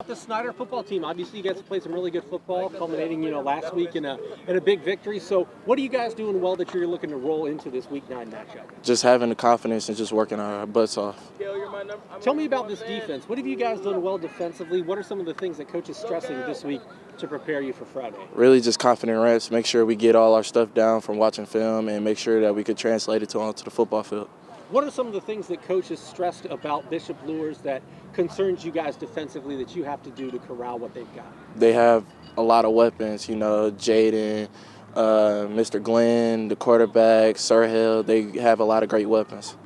The Snider football team, obviously you guys played some really good football, culminating, last week in a big victory. So what are you guys doing well that you're looking to roll into this Week 9 matchup? Just having the confidence and just working our butts off. Tell me about this defense. What have you guys done well defensively? What are some of the things that Coach is stressing this week to prepare you for Friday? Really just confident reps, make sure we get all our stuff down from watching film and make sure that we could translate it onto the football field. What are some of the things that Coach has stressed about Bishop Luers that concerns you guys defensively that you have to do to corral what they've got? They have a lot of weapons, Jaden, Mr. Glenn, the quarterback, Sirhill. They have a lot of great weapons.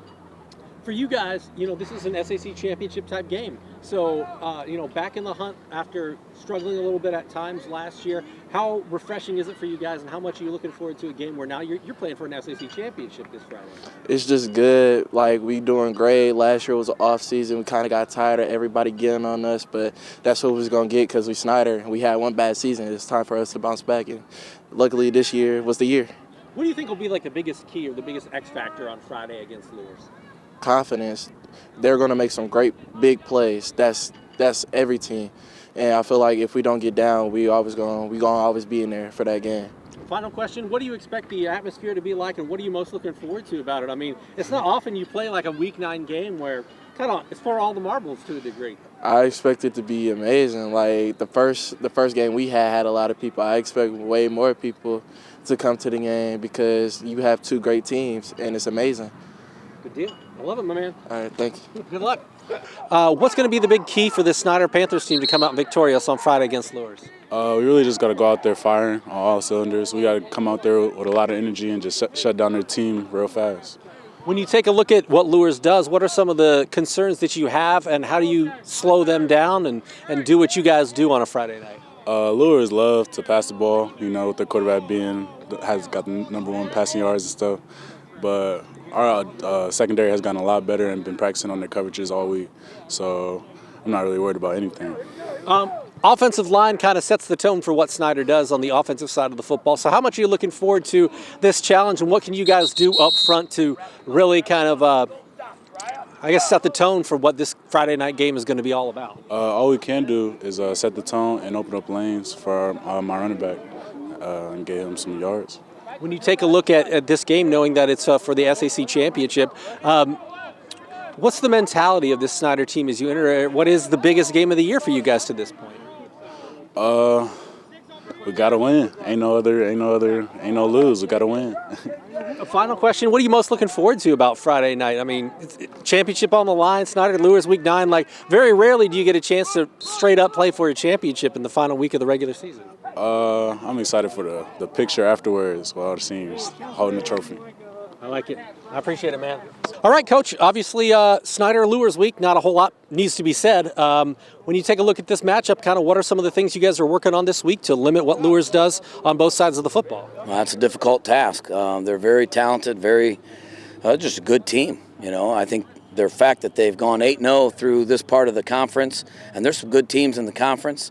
For you guys, this is an SAC championship type game. So, back in the hunt after struggling a little bit at times last year, how refreshing is it for you guys and how much are you looking forward to a game where now you're playing for an SAC championship this Friday? It's just good. We doing great. Last year was an off season. We kind of got tired of everybody getting on us, but that's what we was going to get because we Snider. We had one bad season. It's time for us to bounce back, and luckily this year was the year. What do you think will be the biggest key or the biggest X factor on Friday against Luers? Confidence. They're going to make some great big plays. That's every team, and I feel like if we don't get down, we gonna always be in there for that game. Final question: what do you expect the atmosphere to be like, and what are you most looking forward to about it? I mean, it's not often you play a Week 9 game where it's for all the marbles to a degree. I expect it to be amazing. The first game we had a lot of people. I expect way more people to come to the game because you have two great teams, and it's amazing. Good deal. I love it, my man. All right, thank you. Good luck. What's going to be the big key for this Snider Panthers team to come out victorious on Friday against Luers? We really just got to go out there firing on all cylinders. We got to come out there with a lot of energy and just shut down their team real fast. When you take a look at what Luers does, what are some of the concerns that you have, and how do you slow them down and do what you guys do on a Friday night? Luers love to pass the ball, with their quarterback has got the #1 passing yards and stuff. But our secondary has gotten a lot better and been practicing on their coverages all week. So I'm not really worried about anything. Offensive line kind of sets the tone for what Snider does on the offensive side of the football. So how much are you looking forward to this challenge, and what can you guys do up front to really kind of, set the tone for what this Friday night game is going to be all about? All we can do is set the tone and open up lanes for my running back and get him some yards. When you take a look at this game, knowing that it's for the SAC championship, what's the mentality of this Snider team as you enter? What is the biggest game of the year for you guys to this point? We gotta win. Ain't no lose. We gotta win. A final question: what are you most looking forward to about Friday night? I mean, championship on the line, Snider Luers Week 9. Very rarely do you get a chance to straight up play for a championship in the final week of the regular season. I'm excited for the picture afterwards with all the seniors holding the trophy. I like it. I appreciate it, man. All right, Coach. Obviously, Snider Luers Week, not a whole lot needs to be said. When you take a look at this matchup, what are some of the things you guys are working on this week to limit what Luers does on both sides of the football? Well, that's a difficult task. They're very talented, just a good team. I think the fact that they've gone 8-0 through this part of the conference, and there's some good teams in the conference,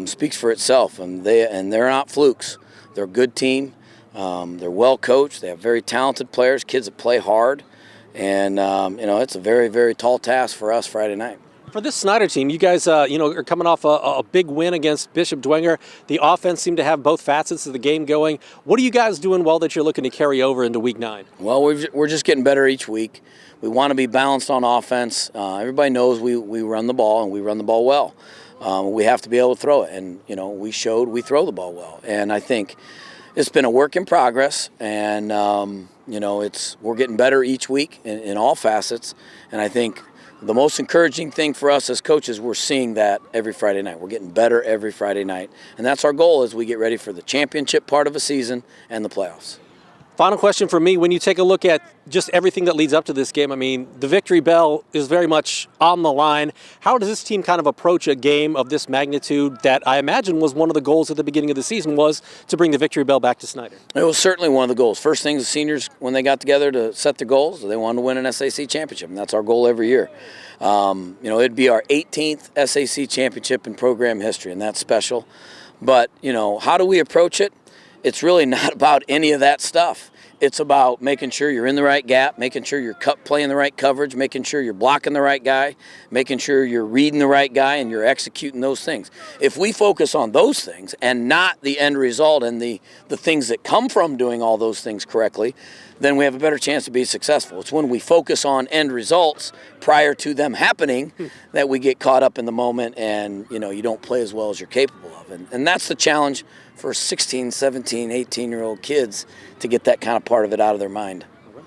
speaks for itself. And they're not flukes. They're a good team. They're well coached. They have very talented players, kids that play hard, and it's a very, very tall task for us Friday night. For this Snider team, you guys, are coming off a big win against Bishop Dwenger. The offense seemed to have both facets of the game going. What are you guys doing well that you're looking to carry over into Week 9? Well, we're just getting better each week. We want to be balanced on offense. Everybody knows we run the ball, and we run the ball well. We have to be able to throw it, and we showed we throw the ball well. And I think it's been a work in progress, and we're getting better each week in all facets. And I think the most encouraging thing for us as coaches, we're seeing that every Friday night. We're getting better every Friday night, and that's our goal as we get ready for the championship part of a season and the playoffs. Final question for me, when you take a look at just everything that leads up to this game, the victory bell is very much on the line. How does this team kind of approach a game of this magnitude that I imagine was one of the goals at the beginning of the season was to bring the victory bell back to Snider? It was certainly one of the goals. First thing the seniors, when they got together to set their goals, they wanted to win an SAC championship, and that's our goal every year. It'd be our 18th SAC championship in program history, and that's special. But, how do we approach it? It's really not about any of that stuff. It's about making sure you're in the right gap, making sure you're playing the right coverage, making sure you're blocking the right guy, making sure you're reading the right guy, and you're executing those things. If we focus on those things and not the end result and the things that come from doing all those things correctly, then we have a better chance to be successful. It's when we focus on end results prior to them happening that we get caught up in the moment and, you don't play as well as you're capable of. And that's the challenge for 16, 17, 18-year-old kids, to get that kind of part of it out of their mind.